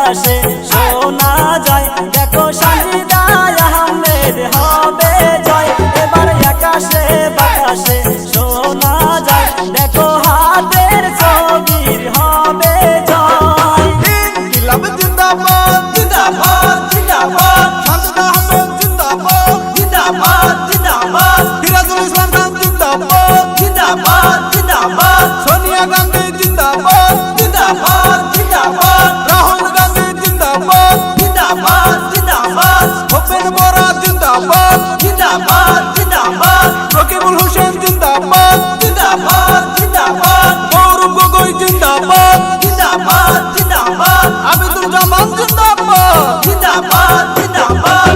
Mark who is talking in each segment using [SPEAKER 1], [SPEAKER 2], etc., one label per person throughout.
[SPEAKER 1] বাতাসে শোনা যায় দেখো সাজিদা আহমেদ হবে জয়। এবার আকাশে বাতাসে শোনা যায় দেখো হাতের ছবির হবে জয়।
[SPEAKER 2] ইনকিলাব জিন্দাবাদ জিন্দাবাদ জিন্দাবাদ, সাজিদা আহমেদ জিন্দাবাদ জিন্দাবাদ জিন্দাবাদ, সিরাজুল ইসলাম খান জিন্দাবাদ জিন্দাবাদ জিন্দাবাদ, সোনিয়া গান্ধী জিন্দাবাদ জিন্দাবাদ জিন্দাবাদ, রাহুল গান্ধী জিন্দাবাদ জিন্দাবাদ জিন্দাবাদ, ভূপেন বরা জিন্দাবাদ জিন্দাবাদ জিন্দাবাদ, রকিবুল হোসেন জিন্দাবাদ জিন্দাবাদ জিন্দাবাদ, গৌরব গগৈ জিন্দাবাদ জিন্দাবাদ জিন্দাবাদ, আবিদুল জামান জিন্দাবাদ জিন্দাবাদ জিন্দাবাদ।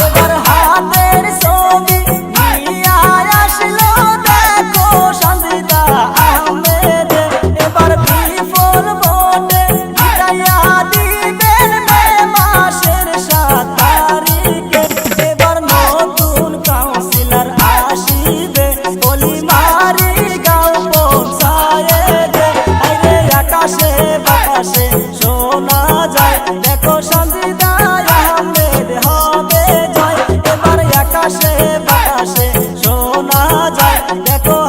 [SPEAKER 1] এবার হাতের ছবি নিয়ে আসলো দেখো সাজিদা আহমেদ। এবার বিপুল ভোটে জিতাইয়া দিবেন মে মাসের 7 তারিখে। এবার নতুন কাউন্সিলর আসিবে গলিমারি গাঁও পৌঁছায়ে দে। আইরে আকাশে বাতাসে শোনা যায় দেখো সাজিদা আহমেদ হবে জয়। এবার আকাশে বাতাসে শোনা যায় দেখো